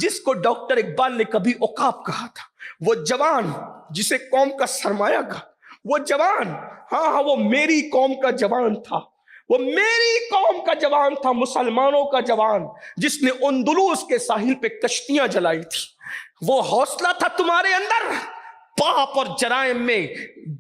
جس کو ڈاکٹر اقبال نے کبھی عقاب کہا تھا، وہ جوان جسے قوم کا سرمایہ کہا، وہ جوان، ہاں وہ میری قوم کا جوان تھا، وہ میری قوم کا جوان تھا، مسلمانوں کا جوان، جس نے اندلس کے ساحل پہ کشتیاں جلائی تھی۔ وہ حوصلہ تھا تمہارے اندر، پاپ اور جرائم میں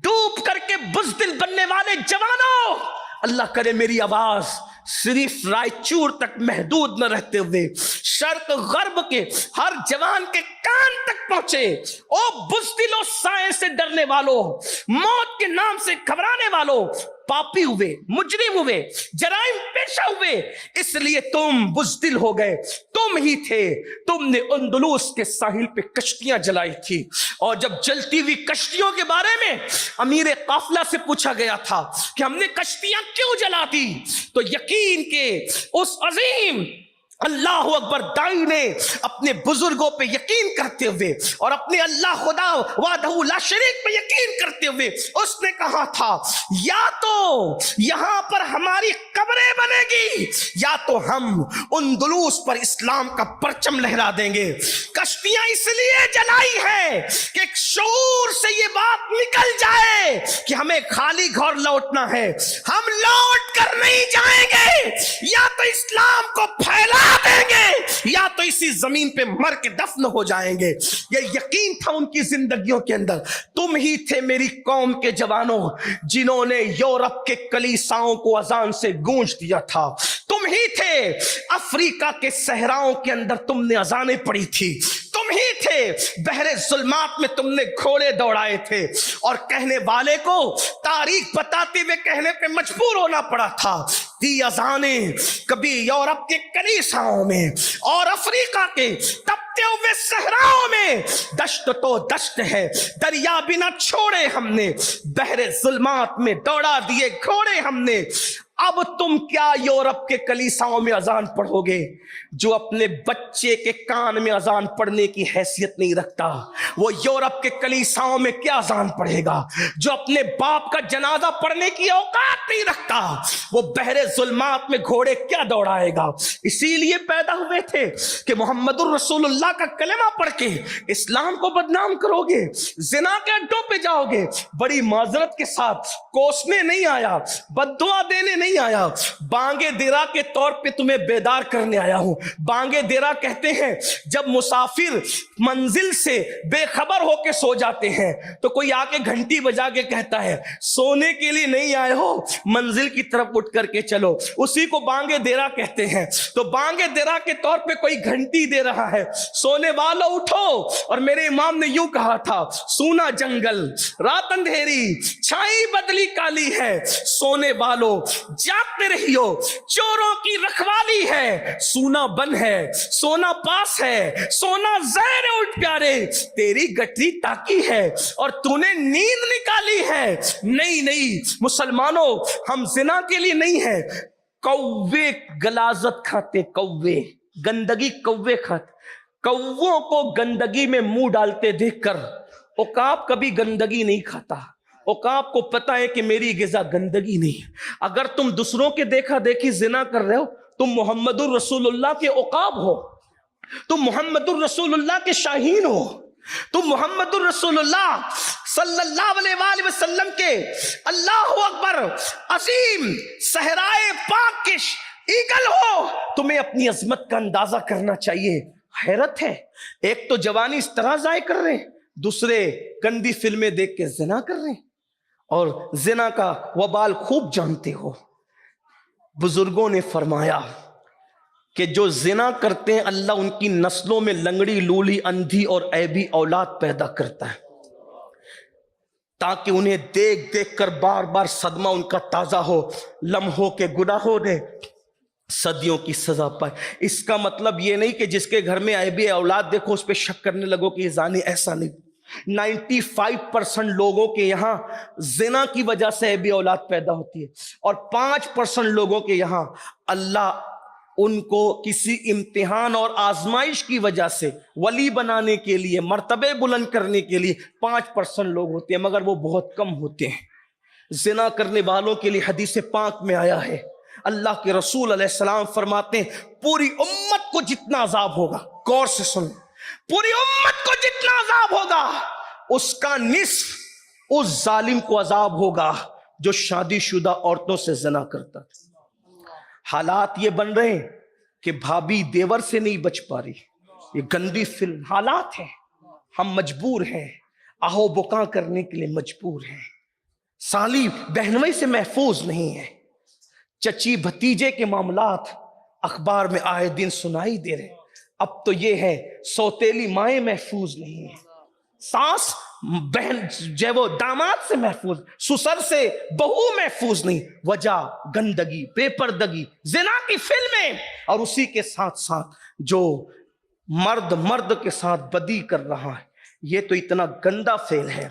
ڈوب کر کے بزدل بننے والے جوانوں، اللہ کرے میری آواز صرف رائچور تک محدود نہ رہتے ہوئے شرق غرب کے ہر جوان کے کان تک پہنچے۔ او بزدلوں، سائے سے ڈرنے والوں، موت کے نام سے گھبرانے والوں، پاپی ہوئے، مجرم ہوئے، جرائم پیشہ ہوئے، اس لیے تم بزدل ہو گئے۔ تم ہی تھے، تم نے اندلس کے ساحل پہ کشتیاں جلائی تھی، اور جب جلتی ہوئی کشتیوں کے بارے میں امیر قافلہ سے پوچھا گیا تھا کہ ہم نے کشتیاں کیوں جلا دی، تو یقین کے اس عظیم اللہ اکبر دائی نے اپنے بزرگوں پہ یقین کرتے ہوئے اور اپنے اللہ خدا وحدہ لا شریک پہ یقین کرتے ہوئے اس نے کہا تھا، یا تو یہاں پر ہماری قبریں بنے گی، یا تو ہم اندلس پر اسلام کا پرچم لہرا دیں گے۔ کشتیاں اس لیے جلائی ہے کہ ایک شعور سے یہ بات نکل جائے کہ ہمیں خالی گھر لوٹنا ہے، ہم لوٹ کر نہیں جائیں گے، یا تو اسلام کو پھیلا دیں گے یا تو اسی زمین پہ مر کے دفن ہو جائیں گے۔ یہ یقین تھا ان کی زندگیوں کے اندر۔ تم ہی تھے میری قوم کے جوانوں جنہوں نے یورپ کے کلیساؤں کو اذان سے گونج دیا تھا، تم ہی تھے افریقہ کے صحراؤں کے اندر تم نے اذانیں پڑھی تھی، تم ہی تھے بحر ظلمات میں تم نے گھوڑے دوڑائے تھے، اور کہنے والے کو تاریخ بتاتے ہوئے کہنے پہ مجبور ہونا پڑا تھا، دی اذانیں کبھی یورپ کے کلیساؤں میں اور افریقہ کے تپتے ہوئے صحراؤں میں، دشت تو دشت ہے، دریا بھی نہ چھوڑے ہم نے، بحر ظلمات میں دوڑا دیے گھوڑے ہم نے۔ اب تم کیا یورپ کے کلیساؤں میں اذان پڑھو گے جو اپنے بچے کے کان میں اذان پڑھنے کی حیثیت نہیں رکھتا؟ وہ یورپ کے کلیساؤں میں کیا اذان پڑھے گا جو اپنے باپ کا جنازہ پڑھنے کی اوقات نہیں رکھتا؟ وہ بحر ظلمات میں گھوڑے کیا دوڑائے گا؟ اسی لیے پیدا ہوئے تھے کہ محمد الرسول اللہ کا کلمہ پڑھ کے اسلام کو بدنام کرو گے، زنا کے اڈوں پہ جاؤ گے۔ بڑی معذرت کے ساتھ کوسنے نہیں آیا، بددعا دینے نہیں آیا، بانگے دیرا کے طور پہ تمہیں بیدار کرنے آیا ہوں۔ بانگے دیرا کہتے ہیں جب مسافر منزل سے بے خبر ہو کے سو جاتے ہیں تو کوئی آ کے گھنٹی بجا کے کہتا ہے سونے کے لیے نہیں آئے ہو، منزل کی طرف اٹھ کر کے چلو، اسی کو بانگے دیرا کہتے ہیں۔ تو بانگے دیرا کے طور پہ کوئی گھنٹی دے رہا ہے، سونے والوں اٹھو۔ اور میرے امام نے یوں کہا تھا، سونا جنگل رات اندھیری چھائی بدلی کالی ہے، سونے والوں جاگتے رہیو، چوروں کی رکھوالی ہے، سونا بن ہے، سونا پاس ہے، سونا زہر اٹھ پیارے، تیری گٹری تاکی ہے اور تو نے نیند نکالی ہے۔ نہیں مسلمانوں، ہم زنا کے لیے نہیں ہے، کوے غلاظت کھاتے، کوے گندگی کوے کھاتے، کووں کو گندگی میں منہ ڈالتے دیکھ کر عقاب کبھی گندگی نہیں کھاتا۔ عقاب کو پتا ہے کہ میری غذا گندگی نہیں۔ اگر تم دوسروں کے دیکھا دیکھی زنا کر رہے ہو، تم محمد الرسول اللہ کے عقاب ہو، تم محمد الرسول اللہ کے شاہین ہو، تم محمد الرسول اللہ صلی اللہ علیہ وآلہ وسلم کے اللہ اکبر عظیم صحرائے پاک کے ایگل ہو۔ تمہیں اپنی عظمت کا اندازہ کرنا چاہیے۔ حیرت ہے، ایک تو جوانی اس طرح ضائع کر رہے ہیں، دوسرے گندی فلمیں دیکھ کے زنا کر رہے ہیں، اور زنا کا وبال خوب جانتے ہو۔ بزرگوں نے فرمایا کہ جو زنا کرتے ہیں اللہ ان کی نسلوں میں لنگڑی، لولی، اندھی اور عیبی اولاد پیدا کرتا ہے، تاکہ انہیں دیکھ دیکھ کر بار بار صدمہ ان کا تازہ ہو، لمحوں کے گناہوں نے صدیوں کی سزا پائے۔ اس کا مطلب یہ نہیں کہ جس کے گھر میں عیبی اولاد دیکھو اس پہ شک کرنے لگو کہ یہ زانی، ایسا نہیں۔ 95% لوگوں کے یہاں زنا کی وجہ سے عیبی اولاد پیدا ہوتی ہے، اور 5% لوگوں کے یہاں اللہ ان کو کسی امتحان اور آزمائش کی وجہ سے ولی بنانے کے لیے، مرتبے بلند کرنے کے لیے 5% لوگ ہوتے ہیں، مگر وہ بہت کم ہوتے ہیں۔ زنا کرنے والوں کے لیے حدیث پاک میں آیا ہے اللہ کے رسول علیہ السلام فرماتے ہیں پوری امت کو جتنا عذاب ہوگا، غور سے سن، پوری امت کو جتنا عذاب ہوگا اس کا نصف اس ظالم کو عذاب ہوگا جو شادی شدہ عورتوں سے زنا کرتا تھا۔ حالات یہ بن رہے ہیں کہ بھابھی دیور سے نہیں بچ پا رہی، یہ گندی فلم حالات ہیں، ہم مجبور ہیں، آہو بکا کرنے کے لیے مجبور ہیں، سالی بہنوئی سے محفوظ نہیں ہے، چچی بھتیجے کے معاملات اخبار میں آئے دن سنائی دے رہے، اب تو یہ ہے سوتیلی مائیں محفوظ نہیں ہیں، ساس بہن جو وہ داماد سے محفوظ، سسر سے بہو محفوظ نہیں، وجہ گندگی، بے پردگی، زنا کی فلمیں، اور اسی کے ساتھ ساتھ جو مرد کے ساتھ بدی کر رہا ہے، یہ تو اتنا گندا فعل ہے